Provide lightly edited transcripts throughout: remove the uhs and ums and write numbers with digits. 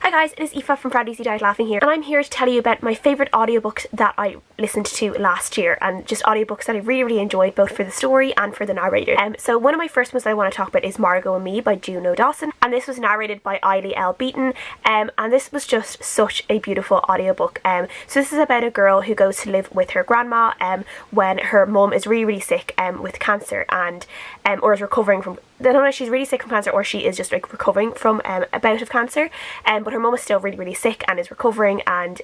Hi guys, it is Aoife from Proud Easy Diet Laughing here, and I'm here to tell you about my favourite audiobooks that I listened to last year, and just audiobooks that I really enjoyed, both for the story and for the narrator. So one of my first ones that I want to talk about is Margo Me by Juno Dawson, and this was narrated by Eilidh Beaton, and this was just such a beautiful audiobook. So this is about a girl who goes to live with her grandma when her mum is really sick with cancer, and or is recovering from, I don't know if she's really sick from cancer or she is just like recovering from a bout of cancer, but her mum is still really sick and is recovering, and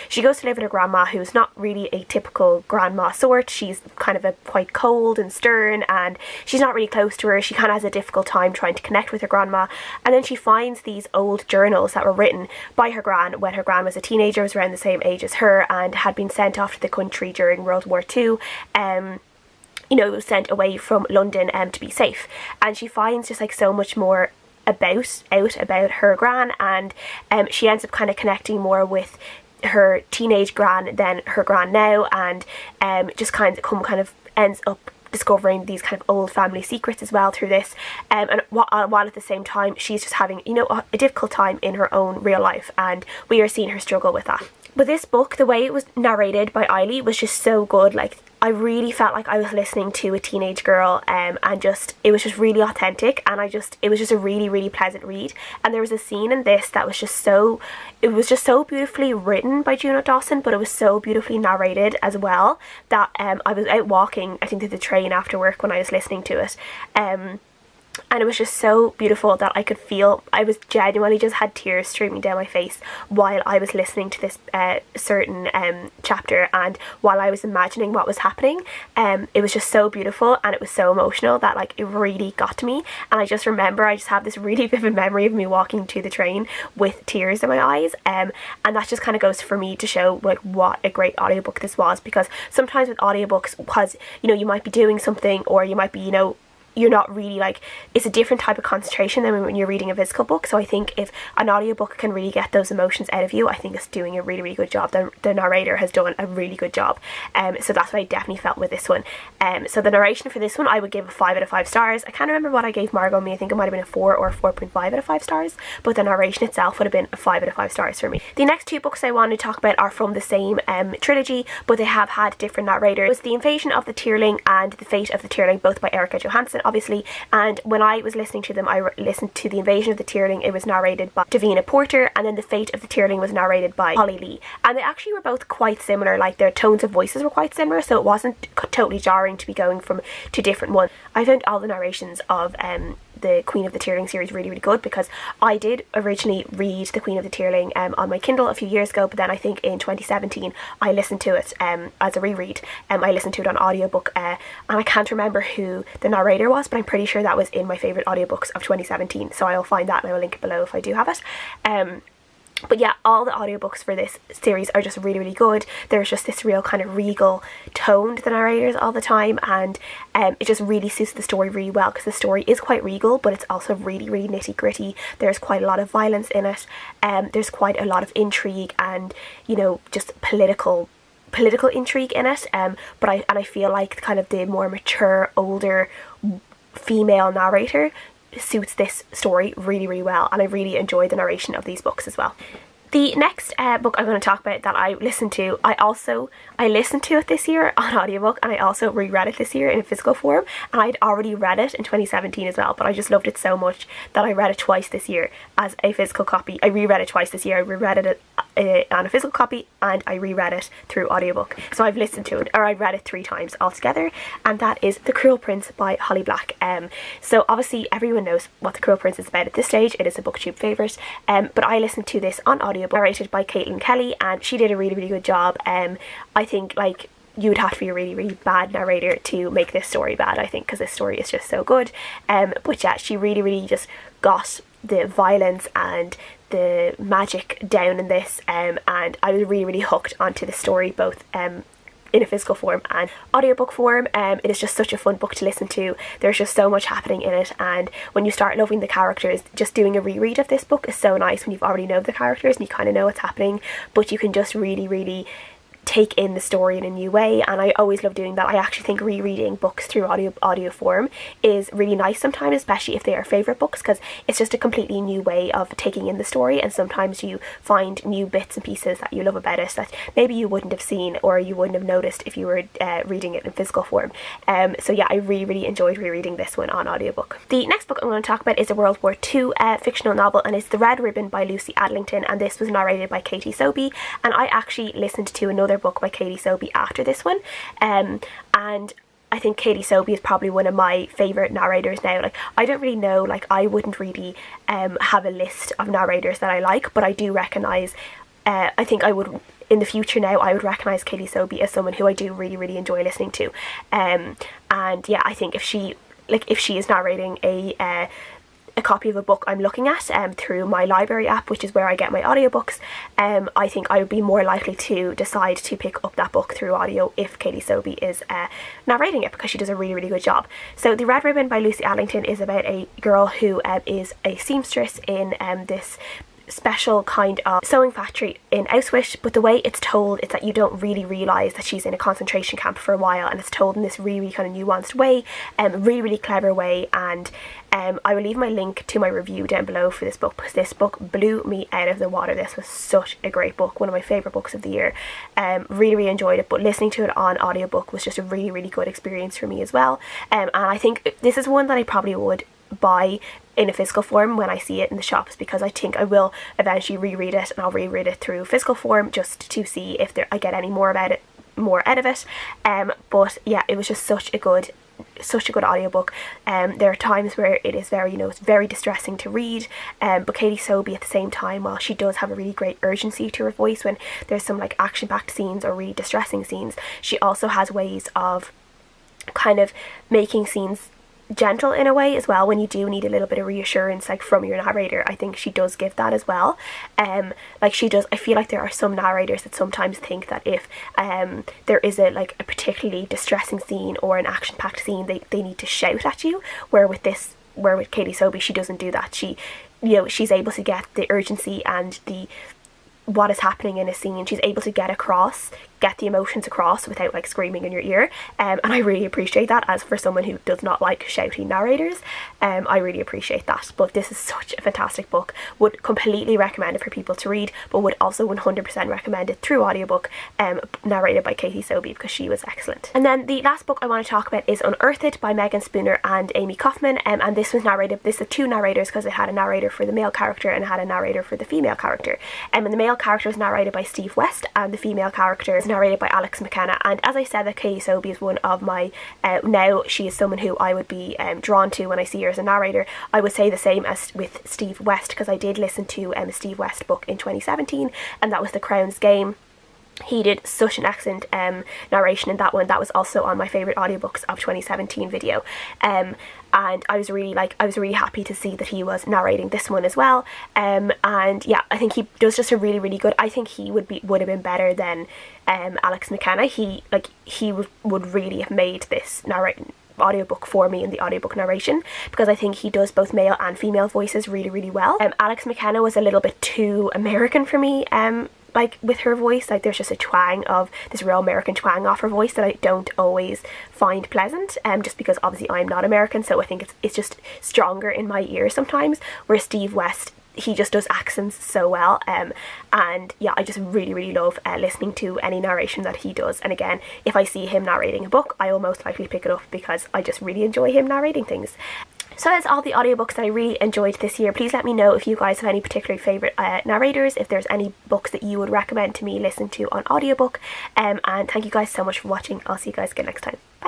she goes to live with her grandma, who's not really a typical grandma sort. She's kind of quite cold and stern, and she's not really close to her. She kind of has a difficult time trying to connect with her grandma, and then she finds these old journals that were written by her gran when her gran was a teenager, was around the same age as her, and had been sent off to the country during World War II. You know, sent away from London to be safe, and she finds just like so much more about her gran, and she ends up kind of connecting more with her teenage gran than her gran now, and just kind of ends up discovering these kind of old family secrets as well through this, and while at the same time she's just having, you know, a difficult time in her own real life, and we are seeing her struggle with that. But this book, the way it was narrated by Eilidh, was just so good. Like, I really felt like I was listening to a teenage girl, and just, it was just really authentic, and it was just a really pleasant read. And there was a scene in this that was just so, it was just so beautifully written by Juno Dawson, but it was so beautifully narrated as well, that I was out walking, I think, to the train after work when I was listening to it, and it was just so beautiful that I could feel, I was genuinely just had tears streaming down my face while I was listening to this certain chapter, and while I was imagining what was happening. It was just so beautiful, and it was so emotional that, like, it really got to me. And I just remember, I just have this really vivid memory of me walking to the train with tears in my eyes, and that just kind of goes for me to show like what a great audiobook this was. Because sometimes with audiobooks, because, you know, you might be doing something, or you might be, you know, you're not really, like, it's a different type of concentration than when you're reading a physical book. So I think if an audiobook can really get those emotions out of you, I think it's doing a really good job. The narrator has done a really good job, so that's what I definitely felt with this one. So the narration for this one, I would give a 5 out of 5 stars. I can't remember what I gave Margo Me. I think it might have been a 4 or a 4.5 out of 5 stars, but the narration itself would have been a 5 out of 5 stars for me. The next two books I want to talk about are from the same trilogy, but they have had different narrators. It was The Invasion of the Tearling and The Fate of the Tearling, both by Erika Johansen, obviously. And when I was listening to them, I listened to The Invasion of the Tearling. It was narrated by Davina Porter, and then The Fate of the Tearling was narrated by Holly Lee. And they actually were both quite similar, like their tones of voices were quite similar, so it wasn't totally jarring to be going from two different ones. I found all the narrations of the Queen of the Tearling series really good, because I did originally read the Queen of the Tearling on my Kindle a few years ago, but then I think in 2017 I listened to it as a reread. I listened to it on audiobook, and I can't remember who the narrator was, but I'm pretty sure that was in my favourite audiobooks of 2017, so I'll find that and I will link it below if I do have it. But yeah, all the audiobooks for this series are just really good. There's just this real kind of regal tone to the narrators all the time, and it just really suits the story really well, because the story is quite regal, but it's also really nitty gritty. There's quite a lot of violence in it, there's quite a lot of intrigue, and, you know, just political intrigue in it, but I feel like kind of the more mature, older female narrator suits this story really well, and I really enjoyed the narration of these books as well. The next book I'm going to talk about that I listened to, I listened to it this year on audiobook, and I also reread it this year in a physical form, and I'd already read it in 2017 as well, but I just loved it so much that I read it twice this year as a physical copy. I reread it twice this year. I reread it on a physical copy, and I reread it through audiobook. So I've listened to it, or I read it 3 times altogether, and that is The Cruel Prince by Holly Black. So obviously everyone knows what The Cruel Prince is about at this stage. It is a booktube favourite, but I listened to this on audiobook, narrated by Katy, and she did a really good job. I think, like, you would have to be a really bad narrator to make this story bad, I think, because this story is just so good. But yeah, she really just got the violence and the magic down in this, and I was really hooked onto the story, both in a physical form and audiobook form. It is just such a fun book to listen to. There's just so much happening in it, and when you start loving the characters, just doing a reread of this book is so nice when you've already know the characters and you kind of know what's happening, but you can just really take in the story in a new way, and I always love doing that. I actually think rereading books through audio form is really nice sometimes, especially if they are favourite books, because it's just a completely new way of taking in the story, and sometimes you find new bits and pieces that you love about it that maybe you wouldn't have seen or you wouldn't have noticed if you were reading it in physical form. So yeah, I really enjoyed rereading this one on audiobook. The next book I'm going to talk about is a World War II fictional novel, and it's The Red Ribbon by Lucy Adlington, and this was narrated by Katy Sobey, and I actually listened to another book by Katy Sobey after this one, and I think Katy Sobey is probably one of my favourite narrators now. Like, I don't really know, like, I wouldn't really have a list of narrators that I like, but I do recognise, I think I would, in the future now, I would recognise Katy Sobey as someone who I do really enjoy listening to. And yeah, I think if she is narrating a copy of a book I'm looking at through my library app, which is where I get my audiobooks, I think I would be more likely to decide to pick up that book through audio if Katy Sobey is narrating it, because she does a really good job. So The Red Ribbon by Lucy Adlington is about a girl who is a seamstress in this special kind of sewing factory in Auschwitz, but the way it's told is that you don't really realise that she's in a concentration camp for a while, and it's told in this really kind of nuanced way, really clever way, and I will leave my link to my review down below for this book, because this book blew me out of the water. This was such a great book, one of my favourite books of the year. Really enjoyed it, but listening to it on audiobook was just a really good experience for me as well. And I think this is one that I probably would buy in a physical form when I see it in the shops, because I think I will eventually reread it, and I'll reread it through physical form just to see if I get any more out of it. But yeah, it was just such a good audiobook. There are times where it is very, it's very distressing to read, but Katy Sobey at the same time, while she does have a really great urgency to her voice when there's some like action-packed scenes or really distressing scenes, she also has ways of kind of making scenes gentle in a way as well when you do need a little bit of reassurance, like from your narrator. I think she does give that as well. Like she does. I feel like there are some narrators that sometimes think that if there is a particularly distressing scene or an action-packed scene, they need to shout at you, where with Katy Sobey, she doesn't do that. She's able to get the urgency and what is happening in a scene. She's able to get the emotions across without like screaming in your ear, and I really appreciate that. As for someone who does not like shouty narrators, I really appreciate that. But this is such a fantastic book. Would completely recommend it for people to read, but would also 100% recommend it through audiobook, narrated by Katy Sobey, because she was excellent. And then the last book I want to talk about is Unearthed by Meghan Spooner and Amie Kaufman, and this was narrated. This is two narrators, because it had a narrator for the male character and it had a narrator for the female character. And the male character is narrated by Steve West, and the female character is narrated by Alex McKenna. And as I said, that Katy Sobey is one of my now she is someone who I would be drawn to when I see her as a narrator. I would say the same as with Steve West, because I did listen to a Steve West book in 2017, and that was The Crown's Game. He did such an excellent narration in that one. That was also on my favourite audiobooks of 2017 video. And I was really happy to see that he was narrating this one as well. And yeah, I think he does just a really good. I think he would have been better than Alex McKenna. He would really have made this audiobook for me in the audiobook narration, because I think he does both male and female voices really well. Alex McKenna was a little bit too American for me, like with her voice. Like there's just a twang of this real American twang off her voice that I don't always find pleasant, just because obviously I'm not American, so I think it's just stronger in my ears sometimes, where Steve West, he just does accents so well, and yeah, I just really love listening to any narration that he does. And again, if I see him narrating a book, I will most likely pick it up, because I just really enjoy him narrating things. So that's all the audiobooks that I really enjoyed this year. Please let me know if you guys have any particularly favourite narrators, if there's any books that you would recommend to me listen to on audiobook, and thank you guys so much for watching. I'll see you guys again next time. Bye!